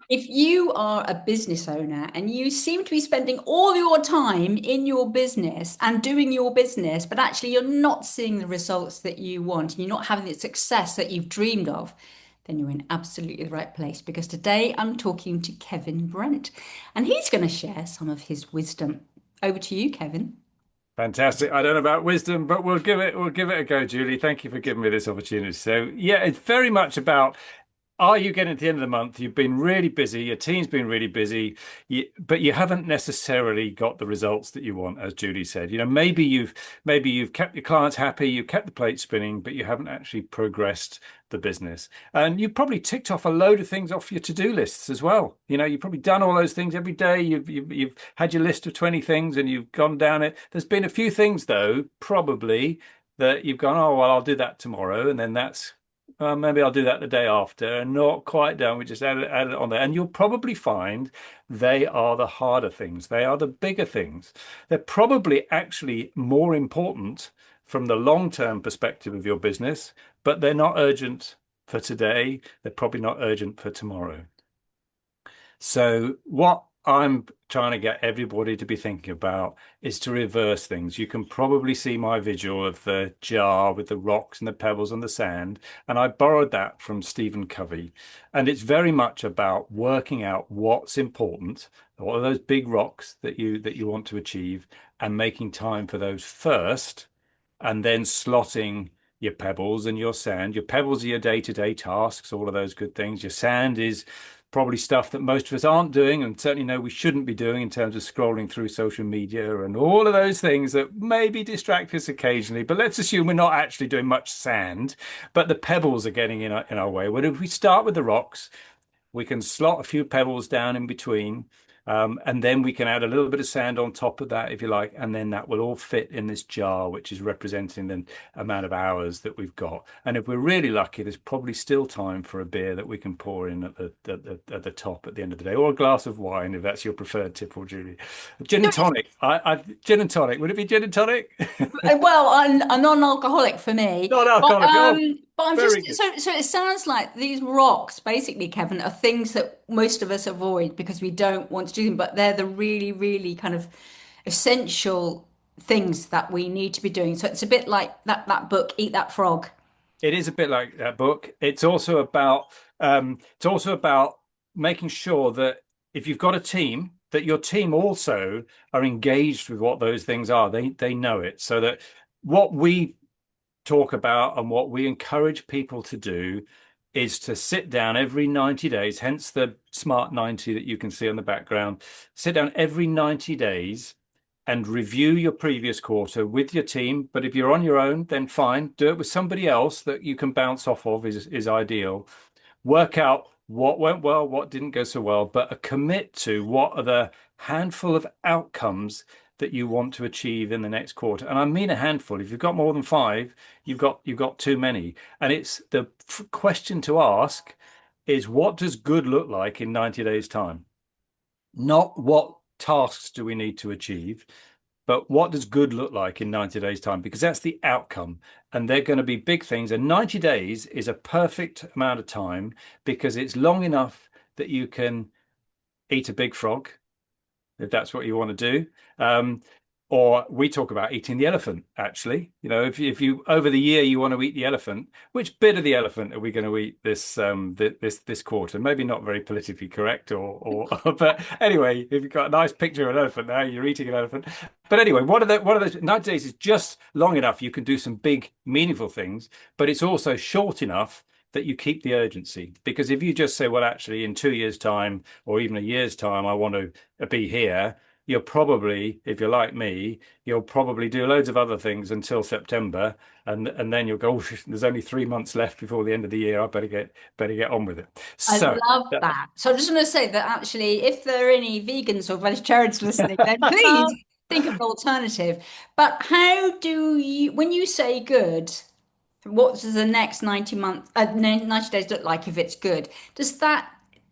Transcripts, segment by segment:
if you are a business owner and you seem to be spending all your time in your business and doing your business, but actually you're not seeing the results that you want and you're not having the success that you've dreamed of, then you're in absolutely the right place because today I'm talking to Kevin Brent and he's going to share some of his wisdom. Over to you, Kevin. Fantastic. I don't know about wisdom, but we'll give it a go, Julie. Thank you for giving me this opportunity. So yeah, it's very much about are you getting to the end of the month? You've been really busy, your team's been really busy, but you haven't necessarily got the results that you want, as Julie said. Maybe you've kept your clients happy, you've kept the plate spinning, but you haven't actually progressed the business. And you've probably ticked off a load of things off your to-do lists as well. You've probably done all those things every day. You've had your list of 20 things and you've gone down it. There's been a few things though, probably that you've gone, oh, well, I'll do that tomorrow. And then maybe I'll do that the day after, and not quite done. We just add it on there. And you'll probably find they are the harder things. They are the bigger things. They're probably actually more important from the long-term perspective of your business, but they're not urgent for today. They're probably not urgent for tomorrow. So what I'm trying to get everybody to be thinking about is to reverse things. You can probably see my visual of the jar with the rocks and the pebbles and the sand, and I borrowed that from Stephen Covey. And it's very much about working out what's important, what are those big rocks that you want to achieve, and making time for those first, and then slotting your pebbles and your sand. Your pebbles are your day-to-day tasks, all of those good things. Your sand is probably stuff that most of us aren't doing and certainly know we shouldn't be doing in terms of scrolling through social media and all of those things that maybe distract us occasionally. But let's assume we're not actually doing much sand, but the pebbles are getting in our way. Well, if we start with the rocks, we can slot a few pebbles down in between, and then we can add a little bit of sand on top of that, if you like, and then that will all fit in this jar, which is representing the amount of hours that we've got. And if we're really lucky, there's probably still time for a beer that we can pour in at the top at the end of the day, or a glass of wine if that's your preferred tip, or Julie. Gin So and tonic. Gin and tonic. Would it be gin and tonic? well, a non-alcoholic for me, Non-alcoholic. Oh, but I'm just very good. so it sounds like these rocks, basically, Kevin, are things that most of us avoid because we don't want to do them, but they're the really, really kind of essential things that we need to be doing. So it's a bit like that book, Eat That Frog. It is a bit like that book. It's also about making sure that if you've got a team, that your team also are engaged with what those things are. They know it. So that what we talk about and what we encourage people to do is to sit down every 90 days, hence the smart 90 that you can see on the background. Sit down every 90 days and review your previous quarter with your team. But if you're on your own, then fine. Do it with somebody else that you can bounce off of is ideal. Work out what went well, what didn't go so well, but commit to what are the handful of outcomes that you want to achieve in the next quarter. And I mean a handful. If you've got more than five, you've got too many. And it's the question to ask is what does good look like in 90 days time? Not what tasks do we need to achieve, but what does good look like in 90 days time? Because that's the outcome. And they're going to be big things. And 90 days is a perfect amount of time because it's long enough that you can eat a big frog, if that's what you want to do. Or we talk about eating the elephant, actually. If you over the year you want to eat the elephant, which bit of the elephant are we going to eat this quarter? Maybe not very politically correct or but anyway, if you've got a nice picture of an elephant now, you're eating an elephant. But anyway, one of those 90 days is just long enough you can do some big, meaningful things, but it's also short enough that you keep the urgency. Because if you just say, well, actually, in 2 years' time or even a year's time, I want to be here, you'll probably, if you're like me, you'll probably do loads of other things until September, and then you'll go, oh, there's only 3 months left before the end of the year. I better get on with it. I So love that. So I'm just going to say that actually, if there are any vegans or vegetarians listening, then please think of an alternative. But how do you, when you say good, what does the next 90 days look like if it's good? Does that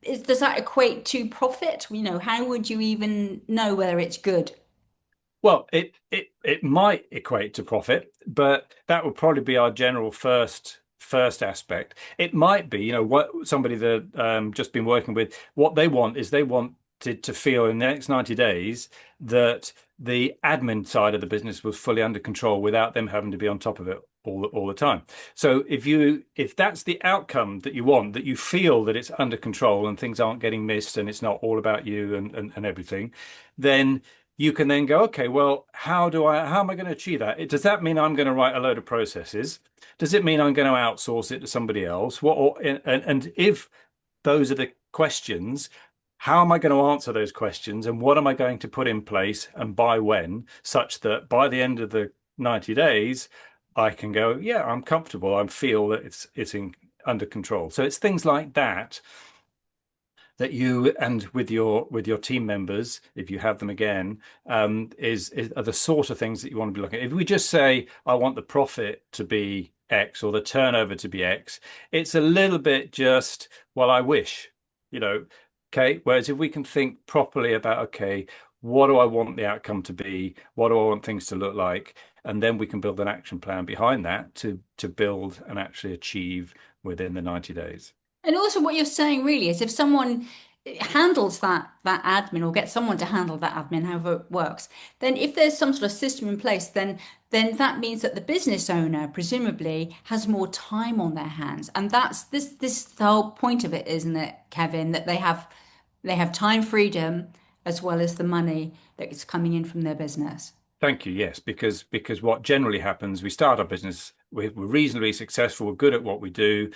equate to profit? How would you even know whether it's good? well, it might equate to profit, but that would probably be our general first first aspect. It might be, what somebody that just been working with, what they want is they want to feel in the next 90 days that the admin side of the business was fully under control without them having to be on top of it all the time. So if that's the outcome that you want, that you feel that it's under control and things aren't getting missed and it's not all about you and everything, then you can then go, okay, well, how am I going to achieve that? Does that mean I'm going to write a load of processes? Does it mean I'm going to outsource it to somebody else? And if those are the questions, how am I going to answer those questions? And what am I going to put in place and by when, such that by the end of the 90 days, I can go, yeah, I'm comfortable. I feel that under control. So it's things like that that you and with your team members, if you have them again, is are the sort of things that you want to be looking at. If we just say, I want the profit to be X or the turnover to be X, it's a little bit just, well, I wish, you know, okay. Whereas if we can think properly about, okay, what do I want the outcome to be? What do I want things to look like? And then we can build an action plan behind that to build and actually achieve within the 90 days. And also, what you're saying really is if someone handles that admin or gets someone to handle that admin, however it works, then if there's some sort of system in place, then that means that the business owner presumably has more time on their hands, and that's this the whole point of it, isn't it, Kevin? That they have time freedom as well as the money that is coming in from their business. Thank you. Yes, because what generally happens, we start our business, we're reasonably successful, we're good at what we do,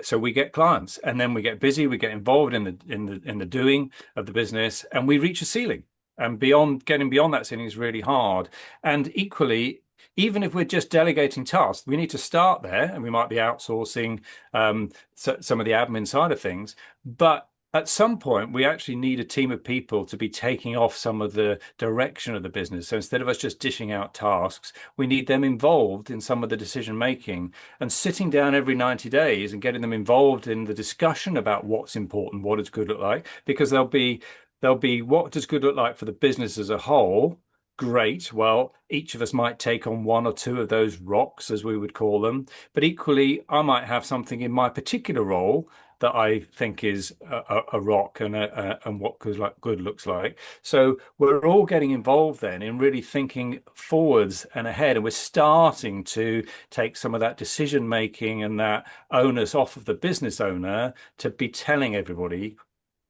so we get clients, and then we get busy, we get involved in the doing of the business, and we reach a ceiling. And getting beyond that ceiling is really hard. And equally, even if we're just delegating tasks, we need to start there, and we might be outsourcing some of the admin side of things, but at some point, we actually need a team of people to be taking off some of the direction of the business. So instead of us just dishing out tasks, we need them involved in some of the decision making and sitting down every 90 days and getting them involved in the discussion about what's important, what does good look like, because there'll be what does good look like for the business as a whole. Great. Well, each of us might take on one or two of those rocks, as we would call them. But equally, I might have something in my particular role that I think is a rock and what good looks like. So we're all getting involved then in really thinking forwards and ahead, and we're starting to take some of that decision making and that onus off of the business owner to be telling everybody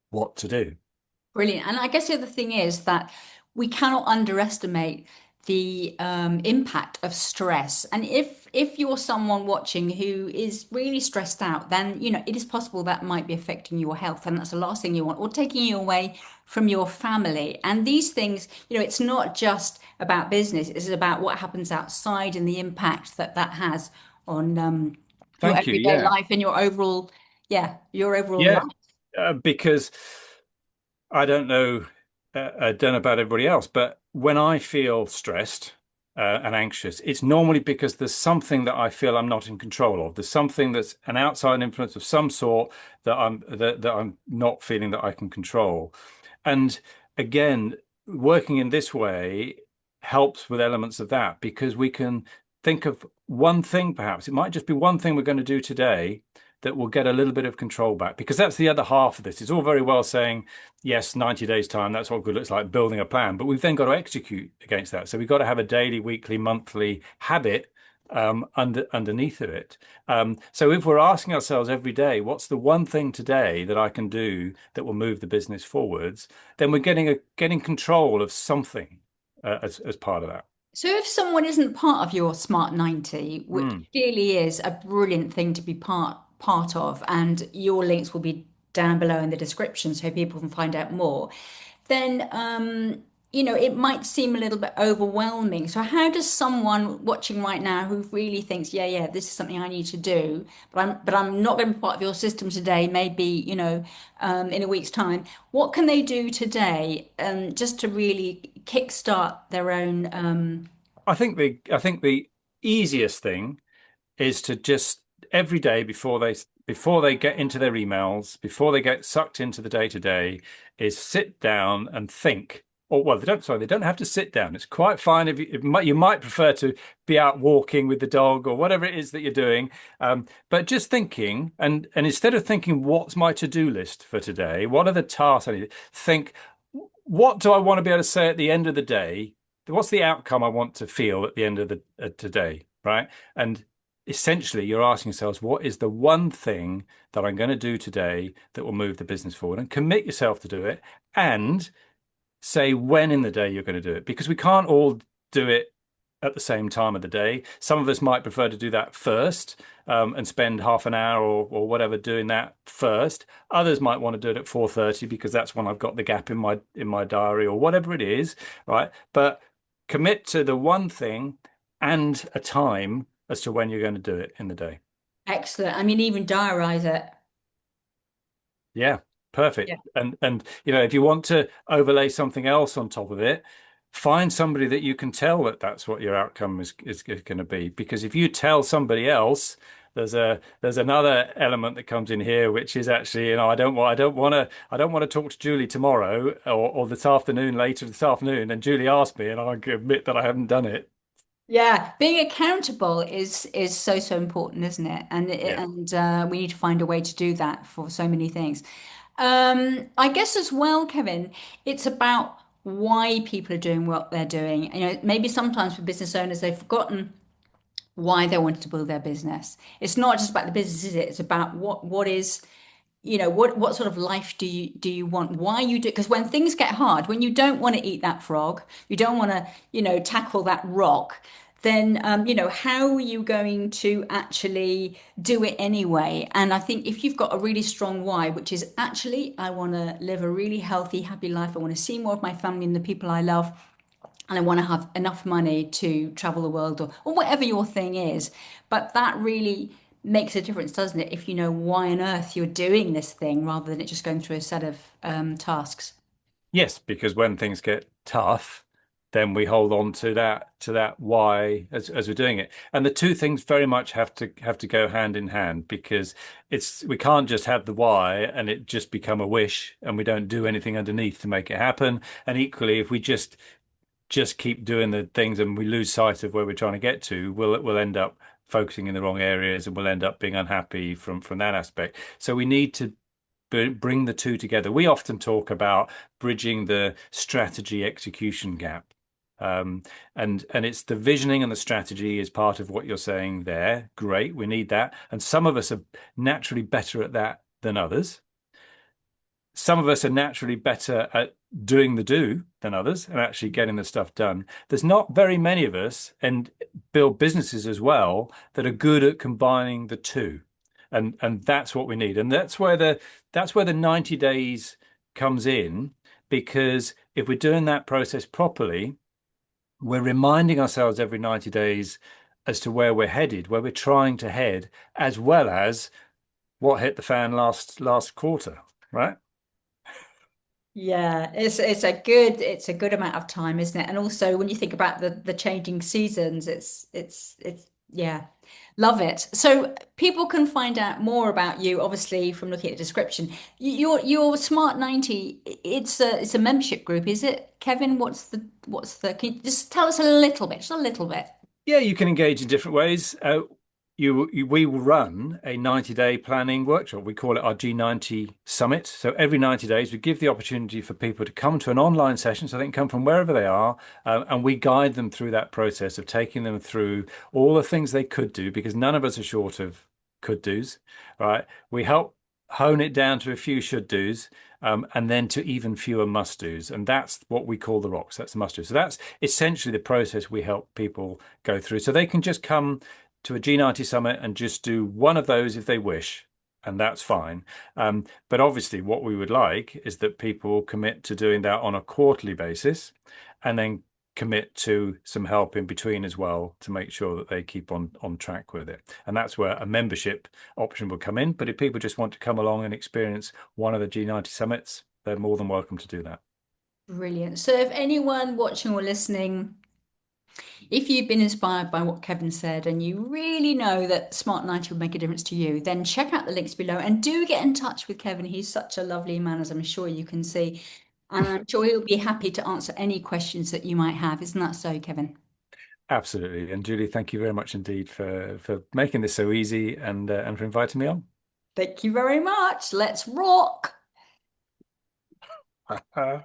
what to do. Brilliant. And I guess the other thing is that we cannot underestimate the impact of stress. And if you're someone watching who is really stressed out, then it is possible that might be affecting your health, and that's the last thing you want, or taking you away from your family. And these things, it's not just about business; it's about what happens outside and the impact that that has on your Thank you. everyday Yeah. life and your overall, yeah, your overall Yeah. life. Because I don't know about everybody else, but when I feel stressed and anxious, it's normally because there's something that I feel I'm not in control of. There's something that's an outside influence of some sort that I'm not feeling that I can control. And again, working in this way helps with elements of that because we can think of one thing, perhaps. It might just be one thing we're going to do today that will get a little bit of control back because that's the other half of this. It's all very well saying, yes, 90 days time, that's what good looks like, building a plan. But we've then got to execute against that. So we've got to have a daily, weekly, monthly habit underneath of it. So if we're asking ourselves every day, what's the one thing today that I can do that will move the business forwards, then we're getting control of something as part of that. So if someone isn't part of your Smart 90, which Mm. clearly is a brilliant thing to be part of, and your links will be down below in the description so people can find out more, then it might seem a little bit overwhelming. So how does someone watching right now who really thinks, yeah, yeah, this is something I need to do, but I'm not going to be part of your system today, maybe, in a week's time, what can they do today just to really kickstart their own I think the easiest thing is to just every day before they get into their emails, before they get sucked into the day to day, is sit down and think. or well, they don't. Sorry, they don't have to sit down. It's quite fine if you might prefer to be out walking with the dog or whatever it is that you're doing. But just thinking, and instead of thinking, what's my to-do list for today? What are the tasks I need? Think, what do I want to be able to say at the end of the day? What's the outcome I want to feel at the end of the today, right? And essentially, you're asking yourselves, what is the one thing that I'm going to do today that will move the business forward? And commit yourself to do it, and say when in the day you're going to do it, because we can't all do it at the same time of the day. Some of us might prefer to do that first, and spend half an hour or whatever doing that first. Others might want to do it at 4:30 because that's when I've got the gap in my diary or whatever it is, right? But commit to the one thing and a time as to when you're going to do it in the day. Excellent. I mean, even diarize it. Yeah, Yeah. perfect. And if you want to overlay something else on top of it, find somebody that you can tell that that's what your outcome is going to be. Because if you tell somebody else, there's another element that comes in here, which is actually, I don't want to talk to Julie tomorrow or this afternoon, later this afternoon, and Julie asked me, and I admit that I haven't done it. Yeah, being accountable is so so important, isn't it? Yeah. We need to find a way to do that for so many things. I guess as well, Kevin, it's about why people are doing what they're doing. You know, maybe sometimes for business owners, they've forgotten why they wanted to build their business. It's not just about the business, is it? It's about what is, what sort of life do you want? Why you do? Because when things get hard, when you don't want to eat that frog, you don't want to, tackle that rock, then how are you going to actually do it anyway? And I think if you've got a really strong why, which is actually I want to live a really healthy, happy life, I want to see more of my family and the people I love, and I want to have enough money to travel the world, or whatever your thing is. But that really makes a difference, doesn't it? If you know why on earth you're doing this thing rather than it just going through a set of tasks. Yes, because when things get tough, then we hold on to that why as we're doing it. And the two things very much have to go hand in hand, because we can't just have the why and it just become a wish and we don't do anything underneath to make it happen. And equally, if we just keep doing the things and we lose sight of where we're trying to get to, we'll end up focusing in the wrong areas and we'll end up being unhappy from that aspect. So we need to bring the two together. We often talk about bridging the strategy execution gap. Um, and it's the visioning and the strategy is part of what you're saying there. Great, we need that. And some of us are naturally better at that than others. Some of us are naturally better at doing the do than others and actually getting the stuff done. There's not very many of us, and build businesses as well, that are good at combining the two. And that's what we need. And that's where the 90 days comes in, because if we're doing that process properly, we're reminding ourselves every 90 days as to where we're headed, where we're trying to head, as well as what hit the fan last quarter, right? Yeah, it's a good amount of time, isn't it? And also when you think about the changing seasons, it's yeah, love it. So people can find out more about you, obviously, from looking at the description. Your Smart 90, it's a membership group, is it? Kevin, can you just tell us a little bit, just a little bit? Yeah, you can engage in different ways. We will run a 90-day planning workshop. We call it our G90 Summit. So every 90 days, we give the opportunity for people to come to an online session, so they can come from wherever they are, and we guide them through that process of taking them through all the things they could do, because none of us are short of could do's, right? We help hone it down to a few should do's, and then to even fewer must do's. And that's what we call the rocks. That's the must do. So that's essentially the process we help people go through. So they can just come to a G90 summit and just do one of those if they wish. And that's fine. But obviously, what we would like is that people commit to doing that on a quarterly basis, and then commit to some help in between as well to make sure that they keep on track with it. And that's where a membership option will come in. But if people just want to come along and experience one of the G90 summits, they're more than welcome to do that. Brilliant. So if anyone watching or listening, if you've been inspired by what Kevin said and you really know that Smart 90 would make a difference to you, then check out the links below and do get in touch with Kevin. He's such a lovely man, as I'm sure you can see. And I'm sure he'll be happy to answer any questions that you might have. Isn't that so, Kevin? Absolutely. And Julie, thank you very much indeed for making this so easy and for inviting me Thank you very much. Let's rock. on.